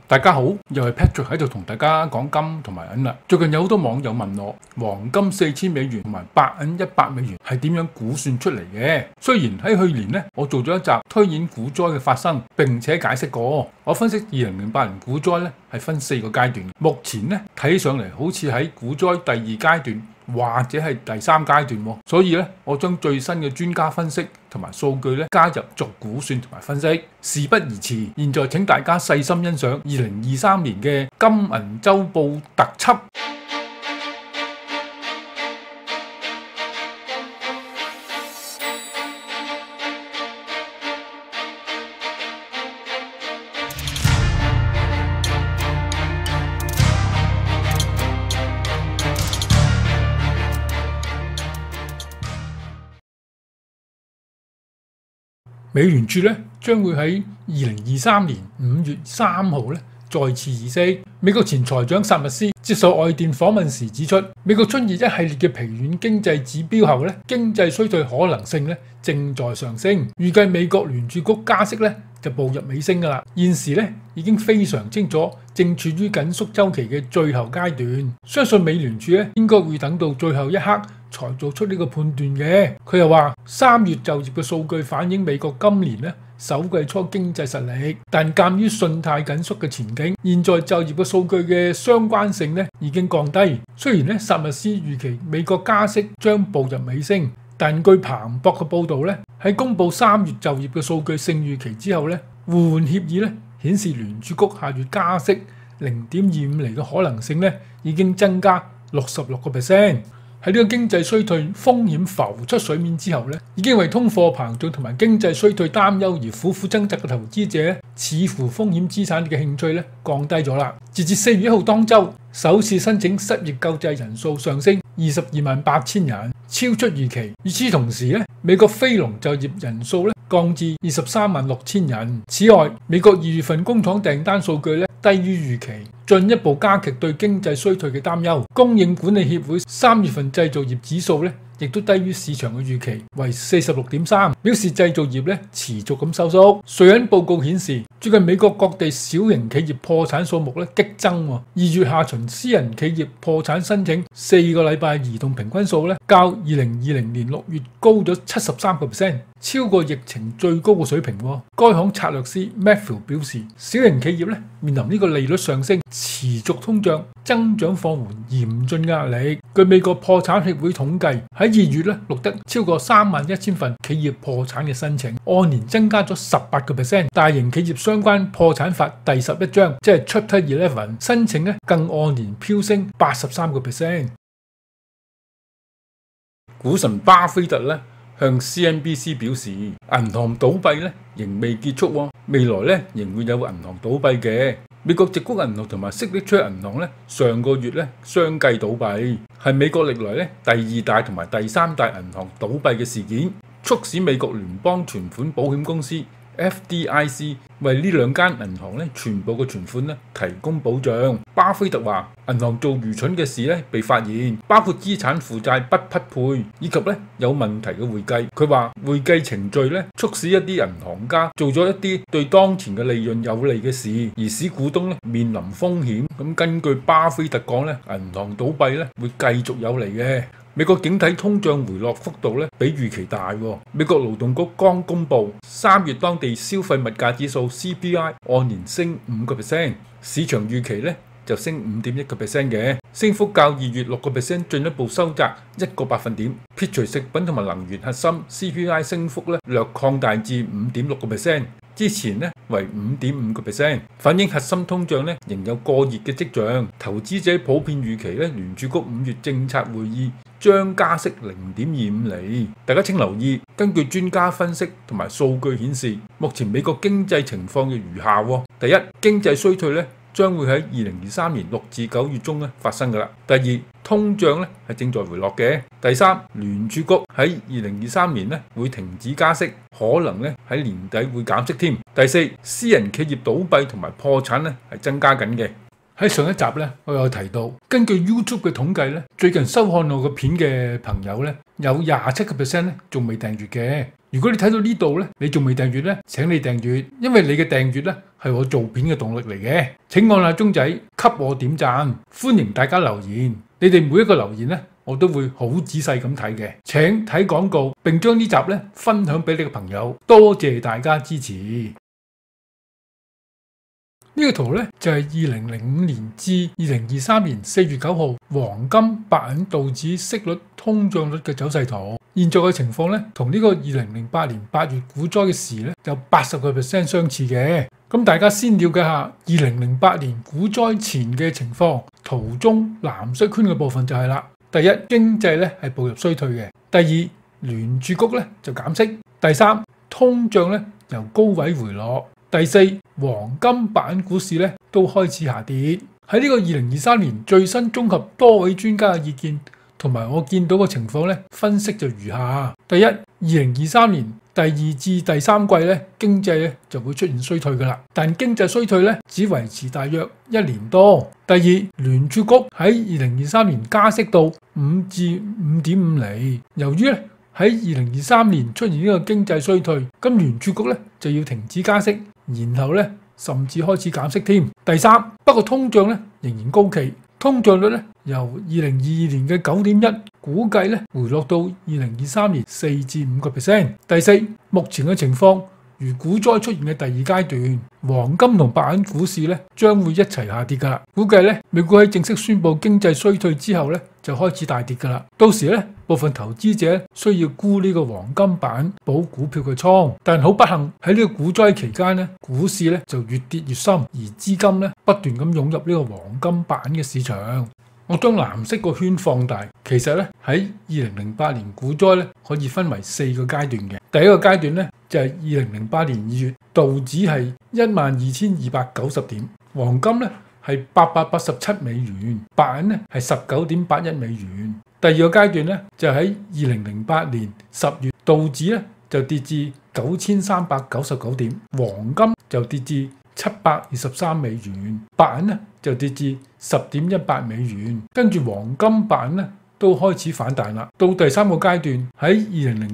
大家好，又係 Patrick 喺度同大家講金同埋銀啦。最近有好多網友問我，黃金$4000同埋白銀$100係點樣估算出嚟嘅？雖然喺去年我做咗一集推演股災嘅發生，並且解釋過，我分析2008年股災係分4個階段。目前睇上嚟好似喺股災第2階段或者係第3階段，所以我將最新嘅專家分析同埋數據加入作估算同埋分析。事不宜遲，現在請大家細心欣賞2023年嘅金銀週報特輯。美聯儲將會喺2023年5月3號再次議息。美國前財長薩默斯接受外電訪問時指出，美國出現一系列嘅疲軟經濟指標後經濟衰退可能性正在上升。預計美國聯儲局加息就步入尾聲㗎啦。現時已經非常清楚，正處於緊縮週期嘅最後階段。相信美聯儲應該會等到最後一刻才做出呢個判斷嘅。佢又話，3月就業嘅數據反映美國今年首季初經濟實力，但鑑於信貸緊縮嘅前景，現在就業嘅數據嘅相關性已經降低。雖然薩默斯預期美國加息將步入尾聲，但據彭博嘅報導喺公佈3月就業嘅數據勝預期之後互換協議顯示聯儲局下月加息0.25厘嘅可能性已經增加66%。喺呢個經濟衰退風險浮出水面之後已經為通貨膨脹同埋經濟衰退擔憂而苦苦掙扎嘅投資者似乎風險資產嘅興趣降低咗啦。截至4月1號當週，首次申請失業救濟人數上升228000人，超出預期。與此同時美國非農就業人數降至236000人。此外，美國2月份工廠訂單數據低於預期，進一步加劇對經濟衰退嘅擔憂。供應管理協會3月份製造業指數亦都低於市場嘅預期，為46.3，表示製造業持續咁收縮。瑞銀報告顯示，最近美國各地小型企業破產數目激增。2月下旬私人企業破產申請4個禮拜移動平均數較2020年6月高咗73%，超過疫情最高嘅水平。該行策略師 Matthew 表示，小型企業面臨呢個利率上升、持續通脹、增長放緩嚴峻壓力。據美國破產協會統計，喺2月錄得超過31000份企業破產嘅申請，按年增加咗18%。大型企業相關破產法第11章，即係 Chapter 11，申請更按年飆升83%。股神巴菲特向 CNBC 表示，銀行倒閉仍未結束，未來仍會有銀行倒閉嘅。美國矽谷銀行同埋 Signature 銀行上個月相繼倒閉，係美國歷來第2大同埋第3大銀行倒閉嘅事件，促使美國聯邦存款保險公司 FDIC 為呢2間銀行全部嘅存款提供保障。巴菲特話，銀行做愚蠢嘅事被發現，包括資產負債不匹配以及有問題嘅會計。佢話會計程序促使一啲銀行家做咗一啲對當前嘅利潤有利嘅事，而使股東面臨風險。咁根據巴菲特講銀行倒閉會繼續有嚟嘅。美國整體通脹回落幅度比預期大。美國勞動局剛公布3月當地消費物價指數 CPI 按年升5%，市場預期就升5.1%嘅，升幅較2月6%進一步收窄1個百分點。撇除食品同埋能源核心 CPI 升幅略擴大至5.6%，之前為5.5%，反映核心通脹仍有過熱嘅跡象。投資者普遍預期聯儲局5月政策會議將加息0.25厘。大家請留意，根據專家分析同埋數據顯示，目前美國經濟情況嘅如下。第一，經濟衰退將會喺2023年6至9月中發生㗎啦。第二，通脹係正在回落嘅。第三，聯儲局喺2023年會停止加息，可能喺年底會減息添。第四，私人企業倒閉同埋破產係增加緊嘅。喺上一集咧，我有提到，根據 YouTube 嘅統計咧，最近收看我個片嘅朋友咧，有27%咧仲未訂閱嘅。如果你睇到呢度咧，你仲未訂閱咧，請你訂閱，因為你嘅訂閱咧係我做片嘅動力嚟嘅。請按下鐘仔，給我點讚，歡迎大家留言。你哋每一個留言咧，我都會好仔細咁睇嘅。請睇廣告，並將呢集咧分享俾你嘅朋友。多謝大家支持。呢個圖咧就係2005年至2023年4月9號黃金、白銀、道指息率、通脹率嘅走勢圖。現在嘅情況咧，同呢個2008年8月股災嘅時咧有80% 相似嘅。咁大家先了解下2008年股災前嘅情況。圖中藍色圈嘅部分就係啦。第一，經濟咧係步入衰退嘅。第二，聯儲局咧就減息。第三，通脹咧由高位回落。第四，黃金、白銀股市咧都開始下跌。喺呢個2023年最新綜合多位專家嘅意見同埋我見到嘅情況咧，分析就如下：第一，2023年第二至第三季咧經濟咧就會出現衰退㗎啦，但經濟衰退咧只維持大約1年多。第二，聯儲局喺2023年加息到5至5.5厘，由於咧喺2023年出現呢個經濟衰退，咁聯儲局咧就要停止加息，然後咧甚至開始減息添。第三，不過通脹咧仍然高企，通脹率咧由2022年嘅9.1估計咧回落到2023年4至5%。第四，目前嘅情況如股災出現嘅第二階段，黃金同白銀股市咧將會一齊下跌㗎啦。估計咧美國喺正式宣布經濟衰退之後咧就開始大跌㗎啦。到時咧部分投資者需要沽呢個黃金板補股票嘅倉，但好不幸喺呢個股災期間咧，股市咧就越跌越深，而資金咧不斷咁湧入呢個黃金板嘅市場。我將藍色個圈放大，其實咧喺2008年股災咧可以分為4個階段嘅。第一個階段咧就係2008年2月，道指係12,290點，黃金咧係887美元，白銀咧係19.81美元。第二個階段咧就喺2008年10月，道指咧就跌至9,399點，黃金就跌至723美元，白銀咧就跌至10.18美元，跟住黃金、白銀咧都開始反彈啦。到第三個階段喺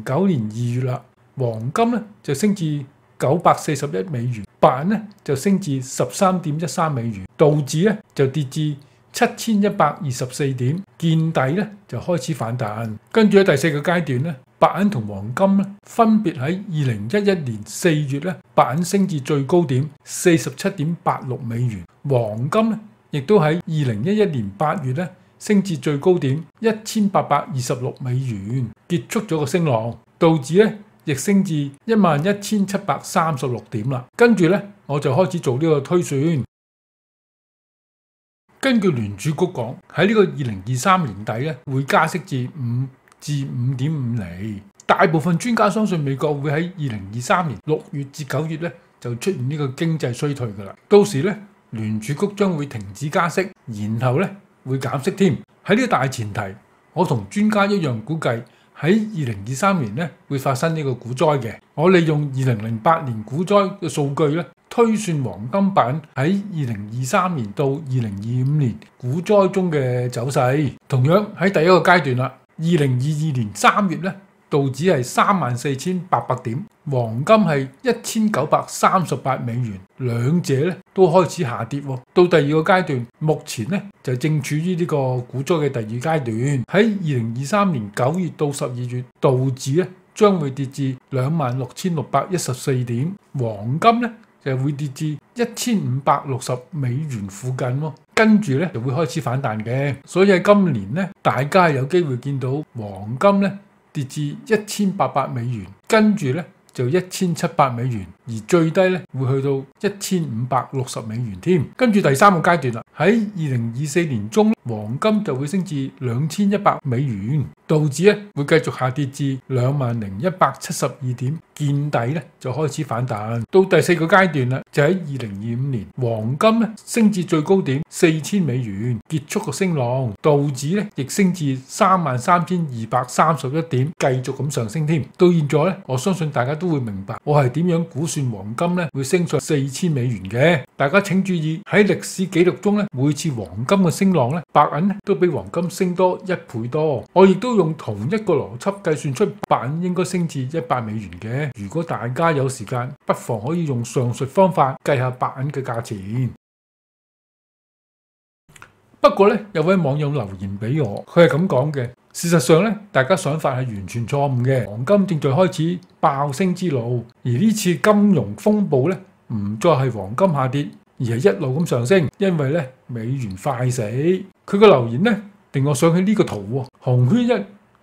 2009年2月啦，黃金咧就升至941美元，白銀咧就升至13.13美元，道指咧就跌至7,124點，見底咧就開始反彈。跟住喺第四個階段咧，白銀同黃金咧分別喺2011年4月咧，白銀升至最高點47.86美元，黃金咧亦都喺2011年8月咧升至最高點1,826美元，結束咗個升浪。道指咧亦升至11,736點啦。跟住咧我就開始做呢個推算。根據聯儲局講，喺呢個2023年底咧會加息至5至5.5厘。大部分專家相信美國會喺2023年6月至9月咧就出現呢個經濟衰退㗎啦。到時咧聯儲局將會停止加息，然後咧會減息添。喺呢個大前提，我同專家一樣估計喺2023年咧會發生呢個股災嘅。我利用2008年股災嘅數據咧，推算黃金板喺2023年到2025年股災中嘅走勢。同樣喺第一個階段啦，2022年3月咧，道指係34,800點，黃金係1,938美元，兩者咧都開始下跌喎。到第二個階段，目前咧就正處於呢個股災嘅第二階段。喺2023年9月到12月，道指咧將會跌至26,614點，黃金咧就會跌至1,560美元附近喎，跟住咧就會開始反彈嘅。所以喺今年咧，大家係有機會見到黃金咧跌至1,800美元，跟住咧就1,700美元，而最低咧會去到1,560美元添。跟住第三個階段啦，喺2024年中，黃金就會升至$2100，道指咧會繼續下跌至20,172點，見底咧就開始反彈。到第四個階段啦，就喺2025年，黃金咧升至最高點$4000，結束個升浪，道指咧亦升至33,231點，繼續咁上升添。到現在咧，我相信大家都會明白我係點樣估算黃金咧會升上$4000嘅。大家請注意，喺歷史記錄中咧，每次黃金嘅升浪咧，白銀咧都比黃金升多1倍多。我亦都用同一個邏輯計算出白銀應該升至$100嘅。如果大家有時間，不妨可以用上述方法計下白銀嘅價錢。不過咧，有位網友留言俾我，佢係咁講嘅：事實上咧，大家想法係完全錯誤嘅。黃金正在開始爆升之路，而呢次金融風暴咧，唔再係黃金下跌，而係一路咁上升，因為咧美元快死。佢個留言咧令我想起呢個圖喎，紅圈一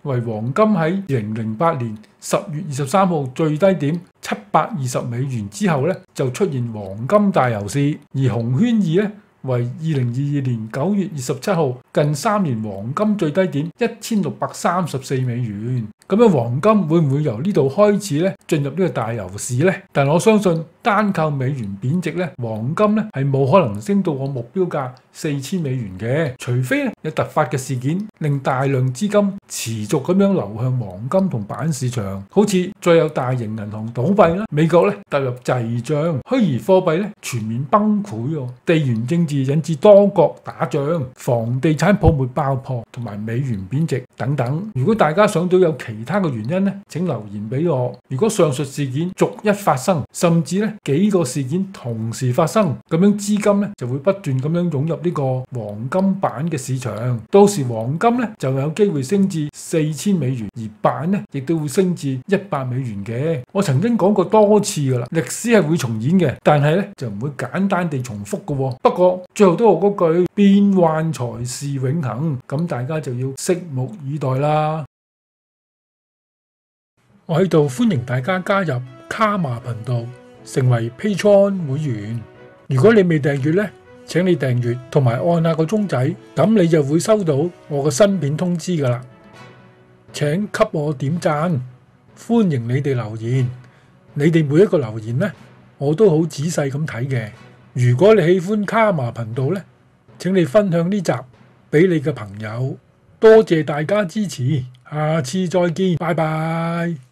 為黃金喺2008年10月23號最低點$720之後咧就出現黃金大牛市，而紅圈二咧為2022年9月27號近3年黃金最低點$1634。咁樣黃金會唔會由呢度開始咧進入呢個大牛市呢？但我相信單靠美元貶值咧，黃金咧係冇可能升到我目標價$4000嘅，除非咧有突發嘅事件令大量資金持續咁樣流向黃金同白銀市場，好似再有大型銀行倒閉啦，美國咧踏入滯脹，虛擬貨幣咧全面崩潰，地緣政治引致多國打仗，房地產泡沫爆破同埋美元貶值等等。如果大家想到有其他嘅原因咧，請留言俾我。如果上述事件逐一發生，甚至咧幾個事件同時發生，咁樣資金咧就會不斷咁樣湧入呢個黃金版嘅市場，到時黃金咧就有機會升至$4000，而白銀咧亦都會升至$100嘅。我曾經講過多次噶啦，歷史係會重演嘅，但係咧就唔會簡單地重複嘅。不過最後都係嗰句，變幻才是永恆，咁大家就要拭目以待啦。我喺度歡迎大家加入卡瑪頻道，成為 Patreon 會員。如果你未訂閱呢，請你訂閱同埋按下個鐘仔，咁你就會收到我嘅新片通知噶啦。請給我點讚，歡迎你哋留言。你哋每一個留言呢，我都好仔細咁睇嘅。如果你喜歡卡瑪頻道呢，請你分享呢集俾你嘅朋友。多謝大家支持，下次再見，拜拜。